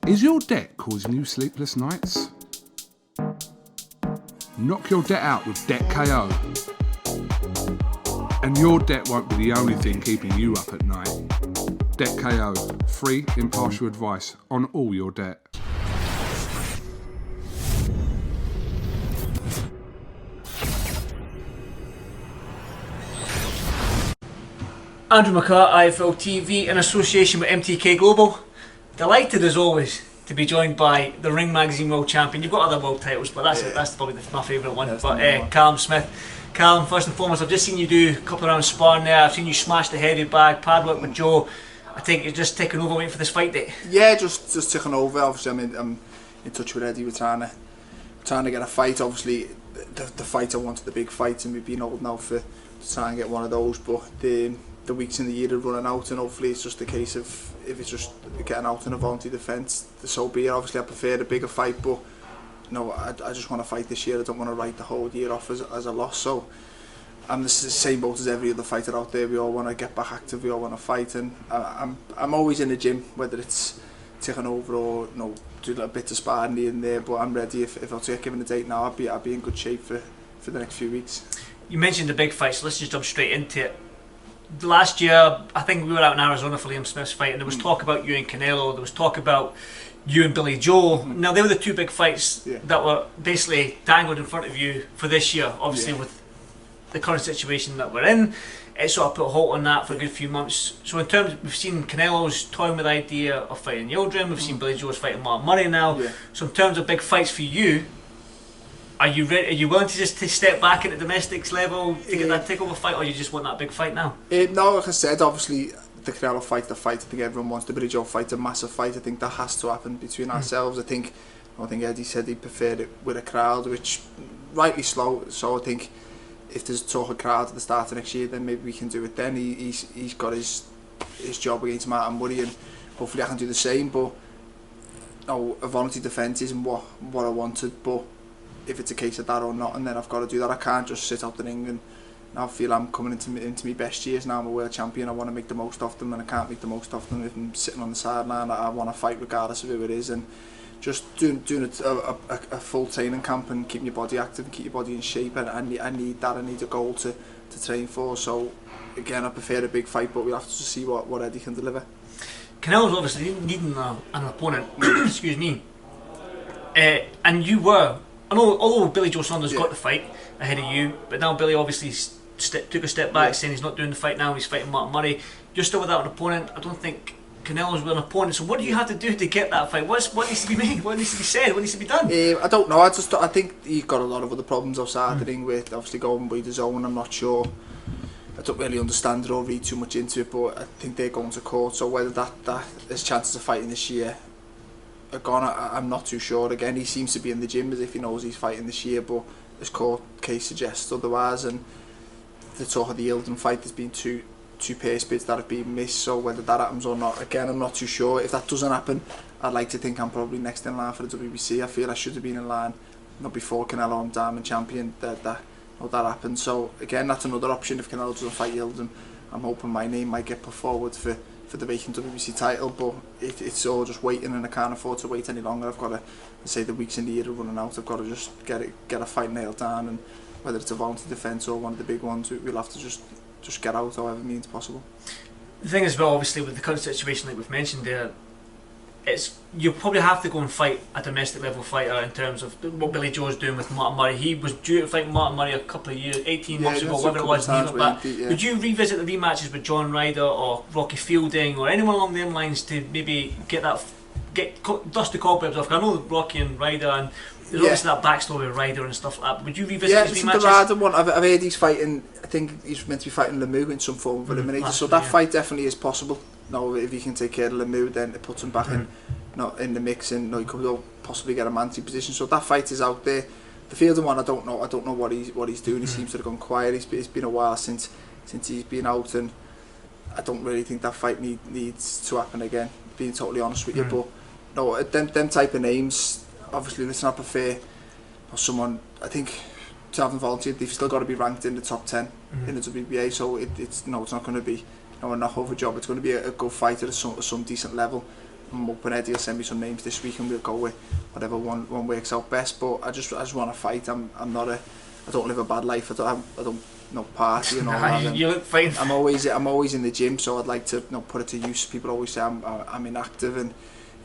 Is your debt causing you sleepless nights? Knock your debt out with Debt KO. And your debt won't be the only thing keeping you up at night. Debt KO. Free, impartial advice on all your debt. Andrew McCART, IFL TV, in association with MTK Global. Delighted as always to be joined by the Ring Magazine World Champion. You've got other world titles, but that's probably my favourite one. But Callum Smith. Callum, first and foremost, I've just seen you do a couple of rounds sparring there. I've seen you smash the heavy bag, pad work with Joe. I think you're just taking over, waiting for this fight day. Yeah, just taking over. Obviously, I'm in touch with Eddie. We're trying to get a fight. Obviously, the fight I wanted, the big fight, and we've been holding out to try and get one of those. But the weeks in the year are running out, and hopefully it's just a case of if it's just getting out in a voluntary defence, so be it. Obviously, I prefer a bigger fight, but no, I just want to fight this year. I don't want to write the whole year off as a loss. So I'm the same boat as every other fighter out there. We all want to get back active. We all want to fight, and I'm always in the gym, whether it's taking over or do a little bit of sparring here and there. But I'm ready. If I'll take given a date now, I'll be in good shape for the next few weeks. You mentioned the big fights. So let's just jump straight into it. Last year, I think we were out in Arizona for Liam Smith's fight, and there was talk about you and Canelo. There was talk about you and Billy Joe. Now they were the two big fights that were basically dangled in front of you for this year. Obviously, with the current situation that we're in, it sort of put a halt on that for a good few months. So in terms, we've seen Canelos toying with the idea of fighting Yildirim. We've seen Billy Joe's fighting Mark Murray now. So in terms of big fights for you, are you ready? Are you willing to just step back at the domestics level to get that takeover fight, or you just want that big fight now? No, like I said, obviously the Canelo fight, I think everyone wants. The Billy Joe fight, a massive fight. I think that has to happen between ourselves. I think Eddie said he preferred it with a crowd, which rightly slow. So I think if there's talk of crowd at the start of next year, then maybe we can do it then. He's got his job against Martin Murray, and hopefully I can do the same. But no, a voluntary defence isn't what I wanted, but if it's a case of that or not, and then I've got to do that. I can't just sit out the ring, and I feel I'm coming into my best years now. I'm a world champion. I want to make the most of them, and I can't make the most of them if I'm sitting on the sideline. I want to fight regardless of who it is, and just doing a full training camp and keeping your body active and keep your body in shape. And I need that. I need a goal to train for. So again, I prefer a big fight, but we'll have to see what Eddie can deliver. Canelo's obviously needing an opponent. Excuse me. And you were. Although Billy Joe Saunders got the fight ahead of you, but now Billy obviously took a step back, saying he's not doing the fight now, he's fighting Martin Murray. You're still without an opponent. I don't think Canelo's with an opponent, so what do you have to do to get that fight? What needs to be made? What needs to be said? What needs to be done? I don't know. I think he's got a lot of other problems outside the ring with obviously going by the zone. I'm not sure. I don't really understand it or read too much into it, but I think they're going to court. So whether that there's chances of fighting this year are gone, I'm not too sure. Again, he seems to be in the gym as if he knows he's fighting this year, but his court case suggests otherwise. And the talk of the Yildirim fight, there's been two pay bids that have been missed, so whether that happens or not, again, I'm not too sure. If that doesn't happen, I'd like to think I'm probably next in line for the WBC. I feel I should have been in line, not before Canelo, I'm Diamond Champion, that happened. So again, that's another option. If Canelo doesn't fight Yildirim, I'm hoping my name might get put forward for the vacant WBC title, but it's all just waiting, and I can't afford to wait any longer. I've got to say the weeks in the year are running out. I've got to just get a fight nailed down, and whether it's a voluntary defence or one of the big ones, we'll have to just get out however means possible. The thing is, well, obviously with the current situation like we've mentioned there, you'll probably have to go and fight a domestic level fighter in terms of what Billy Joe's doing with Martin Murray. He was due to fight Martin Murray a couple of years, 18 months ago, whatever it was, Would you revisit the rematches with John Ryder or Rocky Fielding or anyone along them lines to maybe dust the cobwebs off? I know Rocky and Ryder, and there's obviously that backstory with Ryder and stuff like that. Would you revisit these rematches? The Ryder one, I've heard he's fighting, I think he's meant to be fighting Lemieux in some form of eliminator, so that fight definitely is possible. No, if he can take care of Lemieux, then it puts him back in the mix, and he could possibly get a manty position. So that fight is out there. The Fielding one, I don't know what he's doing. He seems to have gone quiet. It's been a while since he's been out, and I don't really think that fight needs to happen again, being totally honest with you. But no, them type of names, obviously, listen, I prefer someone, I think, to have them volunteered, they've still got to be ranked in the top 10 in the WBA, so it's not going to be a knockover job. It's going to be a good fight at some decent level. I'm hoping Eddie will send me some names this week and we'll go with whatever one works out best. But I just want to fight. I don't live a bad life. I don't party and all that. You look fine. I'm always in the gym, so I'd like to put it to use. People always say I'm inactive, and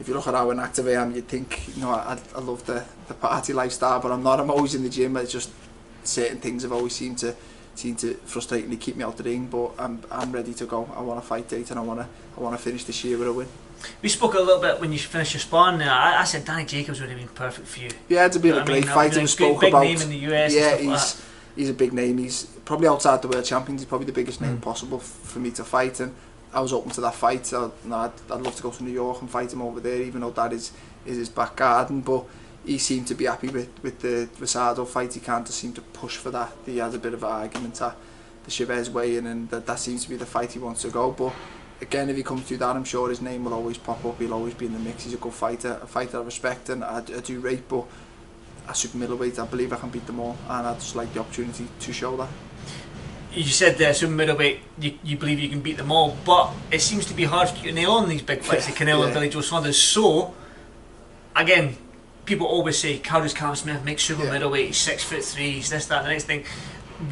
if you look at how inactive I am, you'd think I love the party lifestyle, but I'm not. I'm always in the gym. It's just certain things have always seemed to frustratingly keep me out the ring, but I'm ready to go. I want a fight date, and I want to finish this year with a win. We spoke a little bit when you finished your sparring there. I said Danny Jacobs would have been perfect for you. Yeah, it's been a great fight. It was spoke big about. Name in the US. Yeah, he's a big name. He's probably outside the world champions. He's probably the biggest name possible for me to fight, and I was open to that fight. I'd love to go to New York and fight him over there, even though that is his back garden. But he seemed to be happy with the Rosado fight. He can't just seem to push for that. He had a bit of an argument at the Chavez weigh-in, and that seems to be the fight he wants to go. But again, if he comes through that, I'm sure his name will always pop up. He'll always be in the mix. He's a good fighter, a fighter I respect and I do rate. But at super middleweight, I believe I can beat them all, and I'd just like the opportunity to show that. You said that super middleweight, you believe you can beat them all, but it seems to be hard to nail on these big fights, like Canelo and Billy Joe Saunders. So, again, people always say, how does Callum Smith make super middleweight? He's 6'3", he's this, that, and the next thing.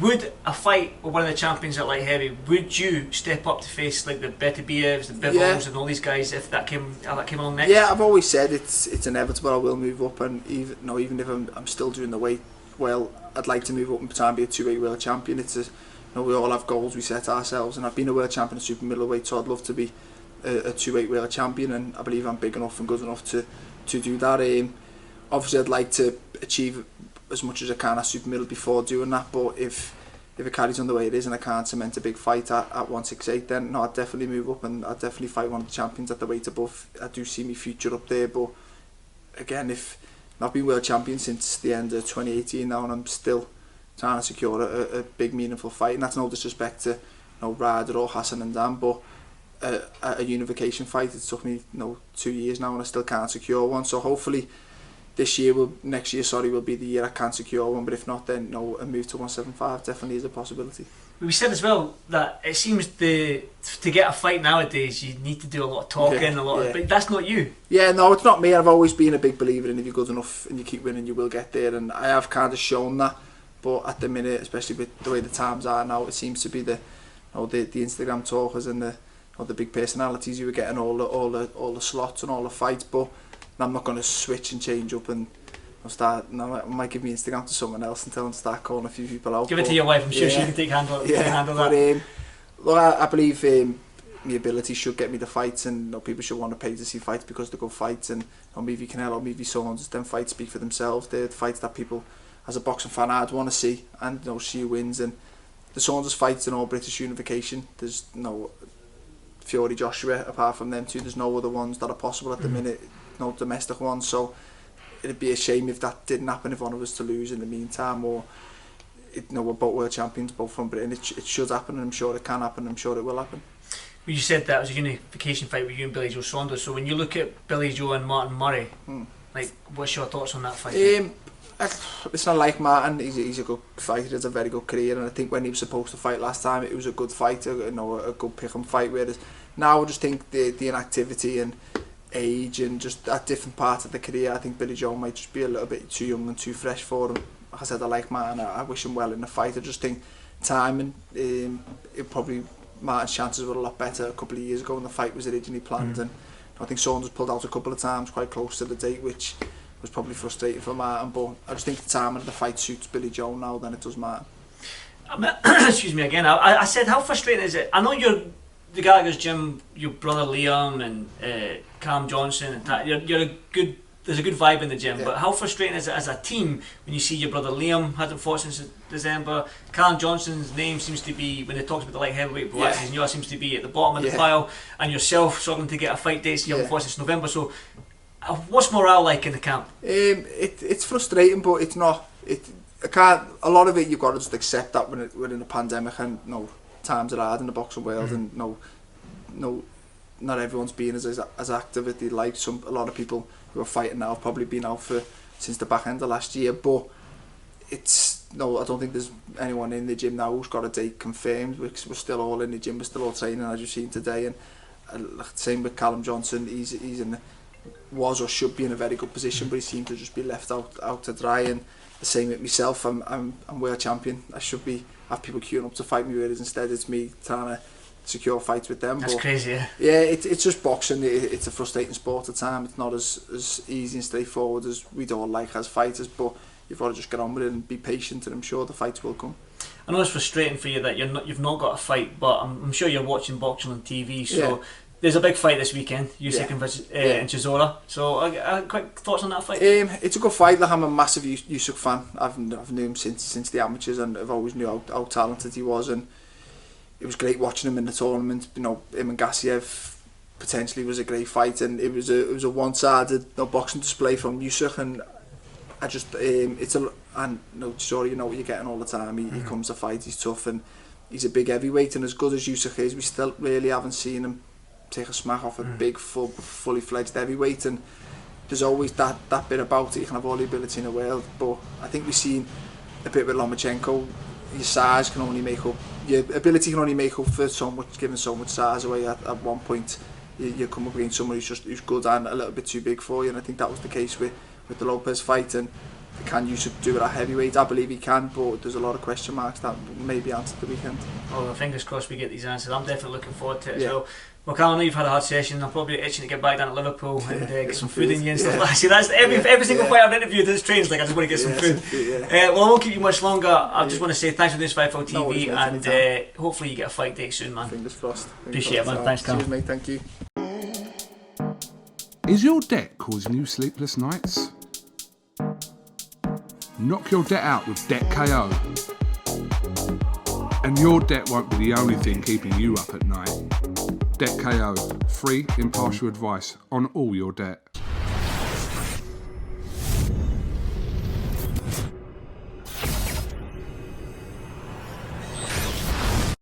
Would a fight with one of the champions at light heavy, would you step up to face like the Betibievs, the Bivens, and all these guys if that came along next? Yeah, I've always said it's inevitable. I will move up, and even if I'm still doing the weight well, I'd like to move up and try and be a 2-weight world champion. We all have goals we set ourselves, and I've been a world champion at super middleweight, so I'd love to be a 2-weight world champion, and I believe I'm big enough and good enough to do that. Obviously, I'd like to achieve as much as I can at super middle before doing that, but if it carries on the way it is and I can't cement a big fight at 168, then no, I'd definitely move up and I'd definitely fight one of the champions at the weight above. I do see my future up there, but again, if I've been world champion since the end of 2018 now, and I'm still trying to secure a big meaningful fight, and that's no disrespect to Ryder or Hassan and Dan, but a unification fight, it took me 2 years now and I still can't secure one. So hopefully next year will be the year I can secure one, but if not, then a move to 175 definitely is a possibility. We said as well that it seems to get a fight nowadays you need to do a lot of talking, but that's not you. Yeah, no, it's not me. I've always been a big believer in if you're good enough and you keep winning, you will get there, and I have kind of shown that. But at the minute, especially with the way the times are now, it seems to be the Instagram talkers and the big personalities who are getting all the slots and all the fights. But I'm not going to switch and change up and I might give my Instagram to someone else and tell them to start calling a few people out. Give it to your wife, I'm sure she can take handle that. Look, I believe my ability should get me the fights, and people should want to pay to see fights because they're good fights, and maybe Canelo, maybe Saunders, them fights speak for themselves. They're the fights that people, as a boxing fan, I'd want to see, and see who wins. And the Saunders fights in all British unification, there's no Fury Joshua apart from them two, there's no other ones that are possible at the minute, no domestic ones. So it'd be a shame if that didn't happen, if one of us to lose in the meantime, or we're both world champions, both from Britain. It should happen, and I'm sure it can happen, and I'm sure it will happen. Well, you said that was a unification fight with you and Billy Joe Saunders, so when you look at Billy Joe and Martin Murray, what's your thoughts on that fight? It's not like Martin, he's a good fighter, he has a very good career, and I think when he was supposed to fight last time, it was a good fight, a good pick-em fight, whereas now I just think the inactivity and age and just at different parts of the career, I think Billy Joe might just be a little bit too young and too fresh for him. Like I said, I like Martin, I wish him well in the fight. I just think timing, Martin's chances were a lot better a couple of years ago when the fight was originally planned, and I think Saunders pulled out a couple of times quite close to the date, which was probably frustrating for Martin, but I just think the timing of the fight suits Billy Joe now than it does Martin. Excuse me again, I said, how frustrating is it? I know you're the guy that goes gym, your brother Liam and Callum Johnson, and you're a good. There's a good vibe in the gym, but how frustrating is it as a team when you see your brother Liam hasn't fought since December? Callum Johnson's name seems to be, when it talks about the light heavyweight boxes, and yours seems to be at the bottom of the pile, and yourself struggling to get a fight date, so you haven't fought since November. So, what's morale like in the camp? It's frustrating, but it's not. A lot of it you've got to just accept that we're in a pandemic, and times are hard in the boxing world, and not everyone's being as active as they'd like. A lot of people who are fighting now have probably been out since the back end of last year, but I don't think there's anyone in the gym now who's got a date confirmed. We're still all in the gym, we're still all training as you've seen today, and same with Callum Johnson. He's was or should be in a very good position, but he seemed to just be left out to dry. And the same with myself. I'm world champion. I should have people queuing up to fight me, whereas instead it's me trying to secure fights with them. That's crazy. Yeah, it's just boxing. It's a frustrating sport at times. It's not as easy and straightforward as we'd all like as fighters, but you've got to just get on with it and be patient, and I'm sure the fights will come. I know it's frustrating for you that you've not got a fight, but I'm sure you're watching boxing on TV. So there's a big fight this weekend, Usyk and Chisora. So quick thoughts on that fight? It's a good fight. Like, I'm a massive Usyk fan. I've known him since the amateurs, and I've always knew how talented he was, and it was great watching him in the tournament. You know, him and Gassiev potentially was a great fight, and it was a one-sided boxing display from Usyk, and I just Chisora, you know what you're getting all the time. He comes to fight, he's tough, and he's a big heavyweight, and as good as Usyk is, we still really haven't seen him take a smack off a big, fully fledged heavyweight. And there's always that bit about it. You can have all the ability in the world, but I think we've seen a bit with Lomachenko. Your size can only make up, your ability can only make up for so much, giving so much size away. At one point, you come up against someone who's good and a little bit too big for you, and I think that was the case with the Lopez fight. And can Usyk do it at heavyweight? I believe he can, but there's a lot of question marks that may be answered the weekend. Well, fingers crossed we get these answers. I'm definitely looking forward to it. Yeah. So, well, Callum, I know you've had a hard session. I'm probably itching to get back down to Liverpool and get some food in you and stuff. See, that's every single fight I've interviewed this train's like, I just want to get some food. Well, I won't keep you much longer. I just want to say thanks for doing this Fight for TV, and hopefully you get a fight date soon, man. Fingers crossed. Appreciate it, man. Thanks, Callum. Cheers, mate. Thank you. Is your debt causing you sleepless nights? Knock your debt out with Debt KO. And your debt won't be the only thing keeping you up at night. Debt KO, free, impartial advice on all your debt.